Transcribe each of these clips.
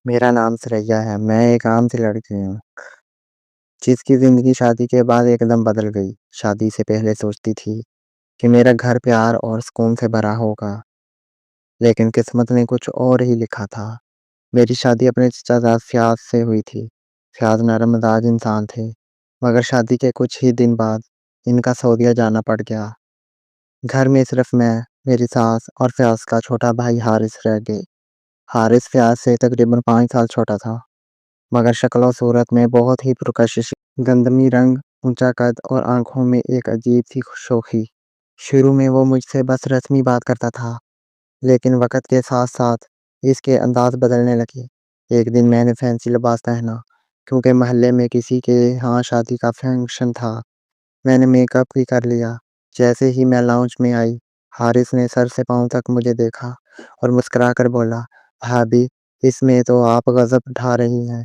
میرا نام سریا ہے۔ میں ایک عام سی لڑکی ہوں جس کی زندگی شادی کے بعد ایک دم بدل گئی۔ شادی سے پہلے سوچتی تھی کہ میرا گھر پیار اور سکون سے بھرا ہوگا، لیکن قسمت نے کچھ اور ہی لکھا تھا۔ میری شادی اپنے چچا زاد فیاض سے ہوئی تھی۔ فیاض نرم مزاج انسان تھے، مگر شادی کے کچھ ہی دن بعد ان کا سعودیہ جانا پڑ گیا۔ گھر میں صرف میں، میری ساس اور فیاض کا چھوٹا بھائی حارث رہ گئے۔ حارث فیاض سے تقریباً 5 سال چھوٹا تھا، مگر شکل و صورت میں بہت ہی پرکشش، گندمی رنگ، اونچا قد اور آنکھوں میں ایک عجیب سی شوخی۔ شروع میں وہ مجھ سے بس رسمی بات کرتا تھا، لیکن وقت کے ساتھ ساتھ اس کے انداز بدلنے لگے۔ ایک دن میں نے فینسی لباس پہنا کیونکہ محلے میں کسی کے ہاں شادی کا فنکشن تھا۔ میں نے میک اپ بھی کر لیا۔ جیسے ہی میں لاؤنج میں آئی، حارث نے سر سے پاؤں تک مجھے دیکھا اور مسکرا کر بولا، بھابھی، اس میں تو آپ غضب اٹھا رہی ہیں۔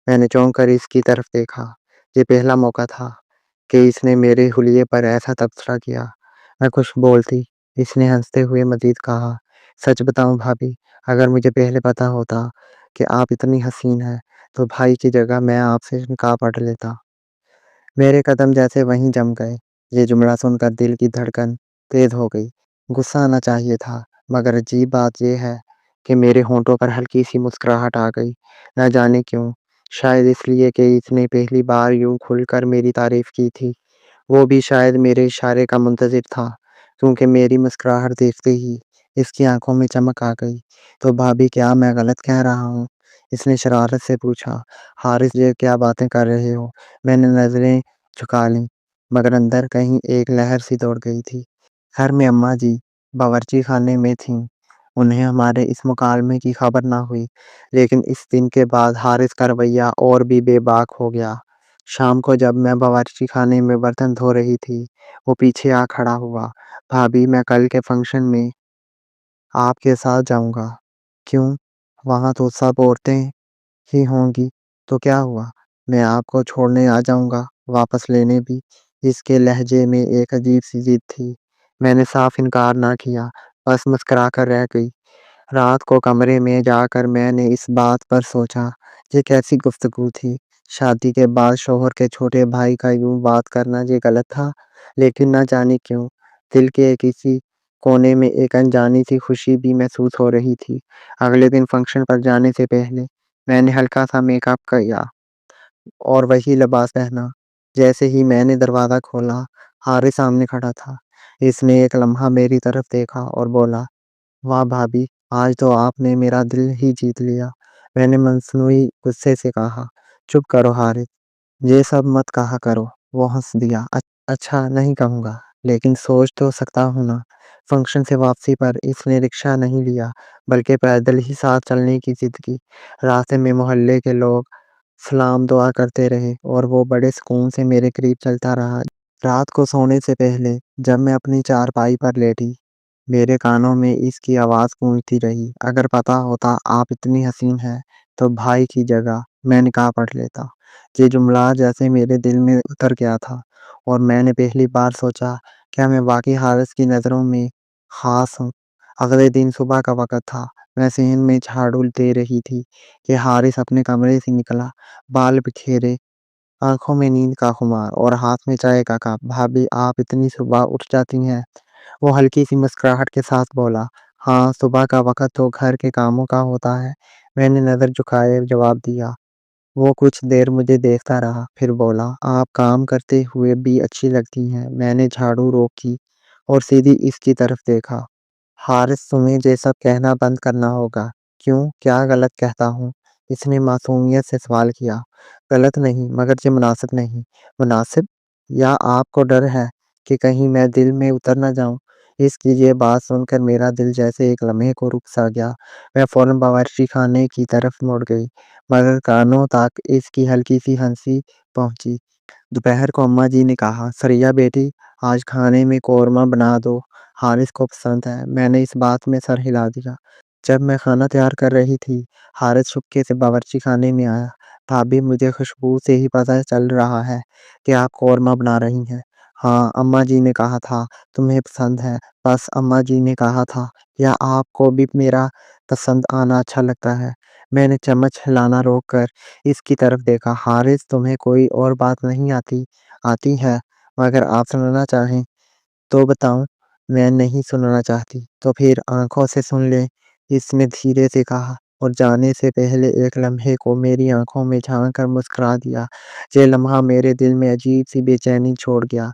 میں نے چونک کر اس کی طرف دیکھا۔ یہ پہلا موقع تھا کہ اس نے میرے حلیے پر ایسا تبصرہ کیا۔ میں کچھ بولتی، اس نے ہنستے ہوئے مزید کہا، سچ بتاؤں بھابھی، اگر مجھے پہلے پتا ہوتا کہ آپ اتنی حسین ہیں تو بھائی کی جگہ میں آپ سے نکاح پڑھ لیتا۔ میرے قدم جیسے وہیں جم گئے۔ یہ جملہ سن کر دل کی دھڑکن تیز ہو گئی۔ غصہ آنا چاہیے تھا، مگر عجیب بات یہ ہے کہ میرے ہونٹوں پر ہلکی سی مسکراہٹ آ گئی۔ نہ جانے کیوں، شاید اس لیے کہ اس نے پہلی بار یوں کھل کر میری تعریف کی تھی۔ وہ بھی شاید میرے اشارے کا منتظر تھا، کیونکہ میری مسکراہٹ دیکھتے ہی اس کی آنکھوں میں چمک آ گئی۔ تو بھابھی، کیا میں غلط کہہ رہا ہوں؟ اس نے شرارت سے پوچھا۔ حارث، یہ کیا باتیں کر رہے ہو؟ میں نے نظریں جھکا لیں، مگر اندر کہیں ایک لہر سی دوڑ گئی تھی۔ گھر میں اماں جی باورچی خانے میں تھیں۔ انہیں ہمارے اس مکالمے کی خبر نہ ہوئی، لیکن اس دن کے بعد حارث کا رویہ اور بھی بے باک ہو گیا۔ شام کو جب میں باورچی خانے میں برتن دھو رہی تھی، وہ پیچھے آ کھڑا ہوا۔ بھابھی، میں کل کے فنکشن میں آپ کے ساتھ جاؤں گا۔ کیوں؟ وہاں تو سب عورتیں ہی ہوں گی۔ تو کیا ہوا؟ میں آپ کو چھوڑنے آ جاؤں گا، واپس لینے بھی۔ اس کے لہجے میں ایک عجیب سی ضد تھی۔ میں نے صاف انکار نہ کیا، بس مسکرا کر رہ گئی۔ رات کو کمرے میں جا کر میں نے اس بات پر سوچا، یہ کیسی گفتگو تھی؟ شادی کے بعد شوہر کے چھوٹے بھائی کا یوں بات کرنا یہ غلط تھا، لیکن نہ جانے کیوں دل کے کسی کونے میں ایک انجانی سی خوشی بھی محسوس ہو رہی تھی۔ اگلے دن فنکشن پر جانے سے پہلے میں نے ہلکا سا میک اپ کیا اور وہی لباس پہنا۔ جیسے ہی میں نے دروازہ کھولا، حارث سامنے کھڑا تھا۔ اس نے ایک لمحہ میری طرف دیکھا اور بولا، واہ بھابھی، آج تو آپ نے میرا دل ہی جیت لیا۔ میں نے مصنوعی غصے سے کہا، چپ کرو حارث، یہ سب مت کہا کرو۔ وہ ہنس دیا، اچھا نہیں کہوں گا، لیکن سوچ تو سکتا ہوں نا۔ فنکشن سے واپسی پر اس نے رکشہ نہیں لیا، بلکہ پیدل ہی ساتھ چلنے کی ضد کی۔ راستے میں محلے کے لوگ سلام دعا کرتے رہے اور وہ بڑے سکون سے میرے قریب چلتا رہا۔ رات کو سونے سے پہلے جب میں اپنی چارپائی پر لیٹی، میرے کانوں میں اس کی آواز گونجتی رہی، اگر پتا ہوتا آپ اتنی حسین ہیں تو بھائی کی جگہ میں نکاح پڑھ لیتا۔ یہ جملہ جیسے میرے دل میں اتر گیا تھا، اور میں نے پہلی بار سوچا، کیا میں واقعی حارث کی نظروں میں خاص ہوں؟ اگلے دن صبح کا وقت تھا۔ میں صحن میں جھاڑو دے رہی تھی کہ حارث اپنے کمرے سے نکلا، بال بکھیرے، آنکھوں میں نیند کا خمار اور ہاتھ میں چائے کا کپ۔ بھابھی، آپ اتنی صبح اٹھ جاتی ہیں؟ وہ ہلکی سی مسکراہٹ کے ساتھ بولا، ہاں، صبح کا وقت تو گھر کے کاموں کا ہوتا ہے۔ میں نے نظر جھکائے جواب دیا۔ وہ کچھ دیر مجھے دیکھتا رہا، پھر بولا، آپ کام کرتے ہوئے بھی اچھی لگتی ہیں۔ میں نے جھاڑو روکی اور سیدھی اس کی طرف دیکھا۔ حارث، تمہیں یہ سب کہنا بند کرنا ہوگا۔ کیوں؟ کیا غلط کہتا ہوں؟ اس نے معصومیت سے سوال کیا۔ غلط نہیں، مگر یہ مناسب نہیں۔ مناسب؟ یا آپ کو ڈر ہے کہ کہیں میں دل میں اتر نہ جاؤں؟ اس کی یہ بات سن کر میرا دل جیسے ایک لمحے کو رک سا گیا۔ میں فوراً باورچی خانے کی طرف مڑ گئی، مگر کانوں تک اس کی ہلکی سی ہنسی پہنچی۔ دوپہر کو اماں جی نے کہا، سریا بیٹی، آج کھانے میں قورمہ بنا دو، حارث کو پسند ہے۔ میں نے اس بات میں سر ہلا دیا۔ جب میں کھانا تیار کر رہی تھی، حارث چپکے سے باورچی خانے میں آیا۔ بھابھی، مجھے خوشبو سے ہی پتہ چل رہا ہے کہ آپ قورمہ بنا رہی ہیں۔ ہاں، اماں جی نے کہا تھا تمہیں پسند ہے۔ بس اماں جی نے کہا تھا یا آپ کو بھی میرا پسند آنا اچھا لگتا ہے؟ میں نے چمچ ہلانا روک کر اس کی طرف دیکھا۔ حارث، تمہیں کوئی اور بات نہیں آتی ہے؟ اگر آپ سننا چاہیں تو بتاؤں۔ میں نہیں سننا چاہتی تو پھر آنکھوں سے سن لے، اس نے دھیرے سے کہا، اور جانے سے پہلے ایک لمحے کو میری آنکھوں میں جھانک کر مسکرا دیا۔ یہ لمحہ میرے دل میں عجیب سی بے چینی چھوڑ گیا۔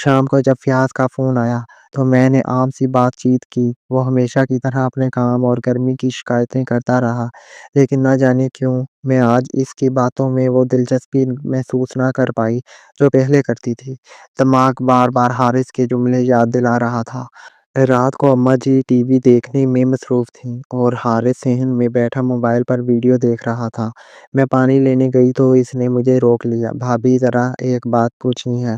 شام کو جب فیاض کا فون آیا تو میں نے عام سی بات چیت کی۔ وہ ہمیشہ کی طرح اپنے کام اور گرمی کی شکایتیں کرتا رہا، لیکن نہ جانے کیوں میں آج اس کی باتوں میں وہ دلچسپی محسوس نہ کر پائی جو پہلے کرتی تھی۔ دماغ بار بار حارث کے جملے یاد دلا رہا تھا۔ رات کو اماں جی ٹی وی دیکھنے میں مصروف تھیں اور حارث صحن میں بیٹھا موبائل پر ویڈیو دیکھ رہا تھا۔ میں پانی لینے گئی تو اس نے مجھے روک لیا۔ بھابھی، ذرا ایک بات پوچھنی ہے۔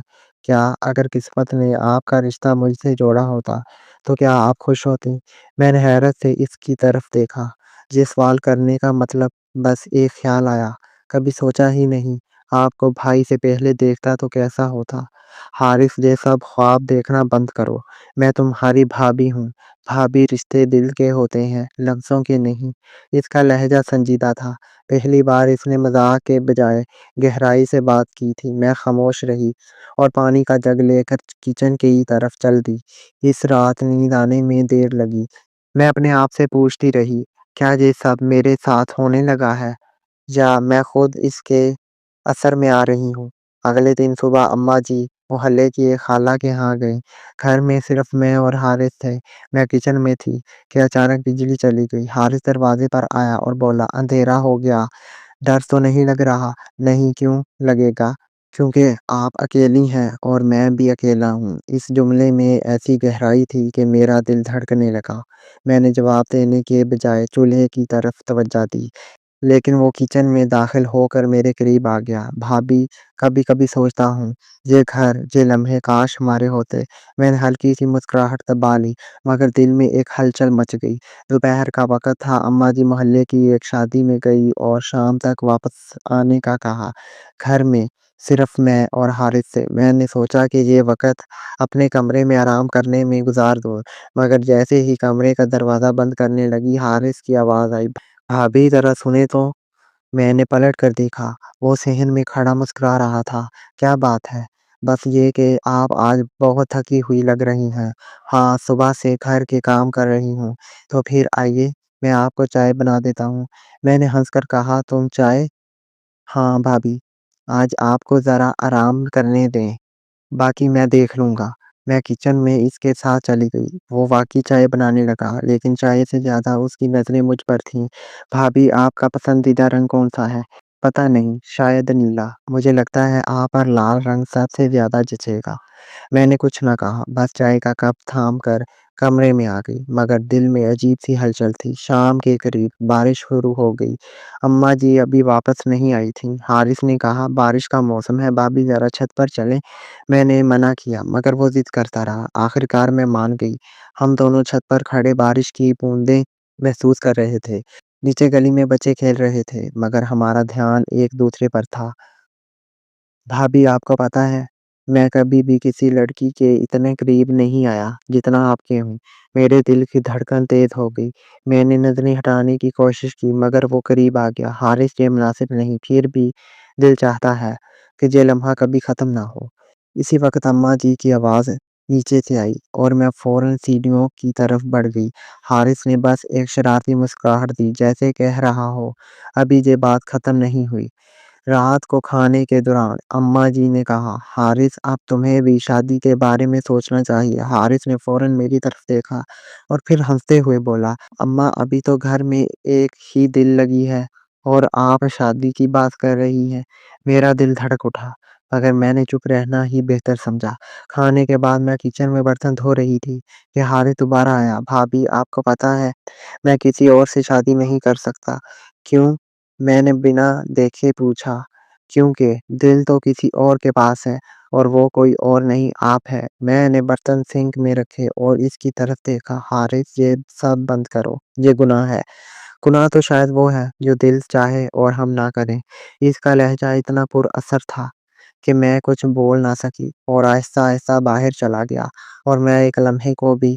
کیا اگر قسمت نے آپ کا رشتہ مجھ سے جوڑا ہوتا تو کیا آپ خوش ہوتی؟ میں نے حیرت سے اس کی طرف دیکھا۔ یہ سوال کرنے کا مطلب بس ایک خیال آیا، کبھی سوچا ہی نہیں۔ آپ کو بھائی سے پہلے دیکھتا تو کیسا ہوتا؟ حارث، یہ سب خواب دیکھنا بند کرو۔ میں تمہاری بھابھی ہوں۔ بھابھی، رشتے دل کے ہوتے ہیں، لفظوں کے نہیں۔ اس کا لہجہ سنجیدہ تھا۔ پہلی بار اس نے مذاق کے بجائے گہرائی سے بات کی تھی۔ میں خاموش رہی اور پانی کا جگ لے کر کچن کی طرف چل دی۔ اس رات نیند آنے میں دیر لگی۔ میں اپنے آپ سے پوچھتی رہی، کیا یہ سب میرے ساتھ ہونے لگا ہے یا میں خود اس کے اثر میں آ رہی ہوں؟ اگلے دن صبح اماں جی محلے کی ایک خالہ کے ہاں گئیں۔ گھر میں صرف میں اور حارث تھے۔ میں کچن میں تھی کہ اچانک بجلی چلی گئی۔ حارث دروازے پر آیا اور بولا، اندھیرا ہو گیا، ڈر تو نہیں لگ رہا؟ نہیں، کیوں لگے گا؟ کیونکہ آپ اکیلی ہیں اور میں بھی اکیلا ہوں۔ اس جملے میں ایسی گہرائی تھی کہ میرا دل دھڑکنے لگا۔ میں نے جواب دینے کے بجائے چولہے کی طرف توجہ دی، لیکن وہ کچن میں داخل ہو کر میرے قریب آ گیا۔ بھابھی، کبھی کبھی سوچتا ہوں یہ گھر، یہ لمحے کاش ہمارے ہوتے۔ میں نے ہلکی سی مسکراہٹ دبا لی، مگر دل میں ایک ہلچل مچ گئی۔ دوپہر کا وقت تھا۔ اماں جی محلے کی ایک شادی میں گئی اور شام تک واپس آنے کا کہا۔ گھر میں صرف میں اور حارث تھے۔ میں نے سوچا کہ یہ وقت اپنے کمرے میں آرام کرنے میں گزار دوں، مگر جیسے ہی کمرے کا دروازہ بند کرنے لگی، حارث کی آواز آئی، بھابھی ذرا سنیں تو۔ میں نے پلٹ کر دیکھا۔ وہ صحن میں کھڑا مسکرا رہا تھا۔ کیا بات ہے؟ بس یہ کہ آپ آج بہت تھکی ہوئی لگ رہی ہیں۔ ہاں، صبح سے گھر کے کام کر رہی ہوں۔ تو پھر آئیے، میں آپ کو چائے بنا دیتا ہوں۔ میں نے ہنس کر کہا، تم چائے؟ ہاں بھابھی، آج آپ کو ذرا آرام کرنے دیں، باقی میں دیکھ لوں گا۔ میں کچن میں اس کے ساتھ چلی گئی۔ وہ واقعی چائے بنانے لگا، لیکن چائے سے زیادہ اس کی نظریں مجھ پر تھیں۔ بھابھی، آپ کا پسندیدہ رنگ کون سا ہے؟ پتہ نہیں، شاید نیلا۔ مجھے لگتا ہے آپ پر لال رنگ سب سے زیادہ جچے گا۔ میں نے کچھ نہ کہا، بس چائے کا کپ تھام کر کمرے میں آ گئی، مگر دل میں عجیب سی ہلچل تھی۔ شام کے قریب بارش شروع ہو گئی۔ اماں جی ابھی واپس نہیں آئی تھیں۔ حارث نے کہا، بارش کا موسم ہے بھابھی، ذرا چھت پر چلیں۔ میں نے منع کیا، مگر وہ ضد کرتا رہا۔ آخر کار میں مان گئی۔ ہم دونوں چھت پر کھڑے بارش کی بوندیں محسوس کر رہے تھے۔ نیچے گلی میں بچے کھیل رہے تھے، مگر ہمارا دھیان ایک دوسرے پر تھا۔ بھابھی، آپ کو پتہ ہے، میں کبھی بھی کسی لڑکی کے اتنے قریب نہیں آیا جتنا آپ کے ہوں۔ میرے دل کی دھڑکن تیز ہو گئی۔ میں نے نظریں ہٹانے کی کوشش کی، مگر وہ قریب آ گیا۔ حارث، یہ مناسب نہیں، پھر بھی دل چاہتا ہے کہ یہ لمحہ کبھی ختم نہ ہو۔ اسی وقت اماں جی کی آواز نیچے سے آئی اور میں فوراً سیڑھیوں کی طرف بڑھ گئی۔ حارث نے بس ایک شرارتی مسکراہٹ دی، جیسے کہہ رہا ہو، ابھی یہ بات ختم نہیں ہوئی۔ رات کو کھانے کے دوران اماں جی نے کہا، حارث، اب تمہیں بھی شادی کے بارے میں سوچنا چاہیے۔ حارث نے فوراً میری طرف دیکھا اور پھر ہنستے ہوئے بولا، اماں، ابھی تو گھر میں ایک ہی دل لگی ہے اور آپ شادی کی بات کر رہی ہیں۔ میرا دل دھڑک اٹھا، مگر میں نے چپ رہنا ہی بہتر سمجھا۔ کھانے کے بعد میں کچن میں برتن دھو رہی تھی کہ حارث دوبارہ آیا۔ بھابھی، آپ کو پتہ ہے، میں کسی اور سے شادی نہیں کر سکتا۔ کیوں؟ میں نے بنا دیکھے پوچھا۔ کیونکہ دل تو کسی اور کے پاس ہے اور وہ کوئی اور نہیں، آپ ہے۔ میں نے برتن سنک میں رکھے اور اس کی طرف دیکھا۔ حارث، یہ سب بند کرو، یہ گناہ ہے۔ گناہ تو شاید وہ ہے جو دل چاہے اور ہم نہ کریں۔ اس کا لہجہ اتنا پر اثر تھا کہ میں کچھ بول نہ سکی اور آہستہ آہستہ باہر چلا گیا، اور میں ایک لمحے کو بھی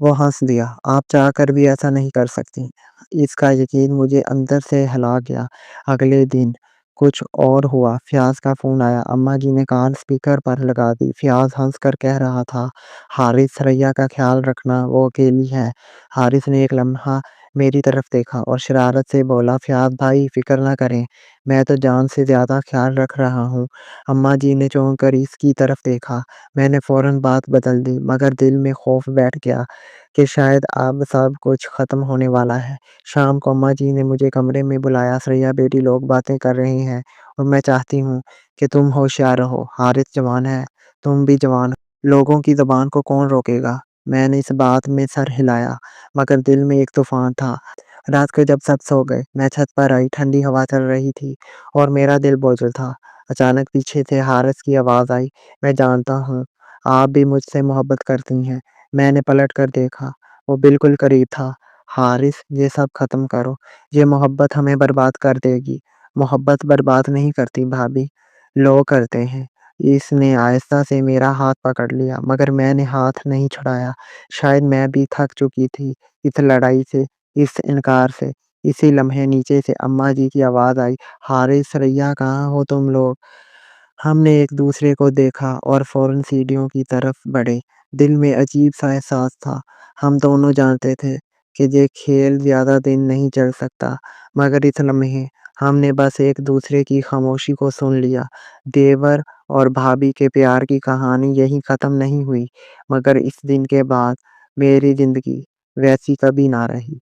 وہ ہنس دیا۔ آپ چاہ کر بھی ایسا نہیں کر سکتی۔ اس کا یقین مجھے اندر سے ہلا گیا۔ اگلے دن کچھ اور ہوا۔ فیاض کا فون آیا۔ اماں جی نے کال سپیکر پر لگا دی۔ فیاض ہنس کر کہہ رہا تھا، حارث، ثریا کا خیال رکھنا، وہ اکیلی ہے۔ حارث نے ایک لمحہ میری طرف دیکھا اور شرارت سے بولا، فیاض بھائی فکر نہ کریں، میں تو جان سے زیادہ خیال رکھ رہا ہوں۔ اماں جی نے چونک کر اس کی طرف دیکھا۔ میں نے فوراً بات بدل دی، مگر دل میں خوف بیٹھ گیا کہ شاید اب سب کچھ ختم ہونے والا ہے۔ شام کو اماں جی نے مجھے کمرے میں بلایا۔ ثریا بیٹی، لوگ باتیں کر رہے ہیں اور میں چاہتی ہوں کہ تم ہوشیار رہو۔ حارث جوان ہے، تم بھی جوان ہو، لوگوں کی زبان کو کون روکے گا؟ میں نے اس بات میں سر ہلایا، مگر دل میں ایک طوفان تھا۔ رات کو جب سب سو گئے، میں چھت پر آئی۔ ٹھنڈی ہوا چل رہی تھی اور میرا دل بوجھل تھا۔ اچانک پیچھے سے حارث کی آواز آئی، میں جانتا ہوں آپ بھی مجھ سے محبت کرتی ہیں۔ میں نے پلٹ کر دیکھا، وہ بالکل قریب تھا۔ حارث، یہ سب ختم کرو، یہ محبت ہمیں برباد کر دے گی۔ محبت برباد نہیں کرتی بھابی، لوگ کرتے ہیں۔ اس نے آہستہ سے میرا ہاتھ پکڑ لیا، مگر میں نے ہاتھ نہیں چھڑایا۔ شاید میں بھی تھک چکی تھی اس لڑائی سے، اس انکار سے۔ اسی لمحے نیچے سے اماں جی کی آواز آئی، حارث، ثریا، کہاں ہو تم لوگ؟ ہم نے ایک دوسرے کو دیکھا اور فوراً سیڑھیوں کی طرف بڑھے۔ دل میں عجیب سا احساس تھا۔ ہم دونوں جانتے تھے کہ یہ کھیل زیادہ دن نہیں چل سکتا، مگر اس لمحے ہم نے بس ایک دوسرے کی خاموشی کو سن لیا۔ دیور اور بھابی کے پیار کی کہانی یہی ختم نہیں ہوئی، مگر اس دن کے بعد میری زندگی ویسی کبھی نہ رہی۔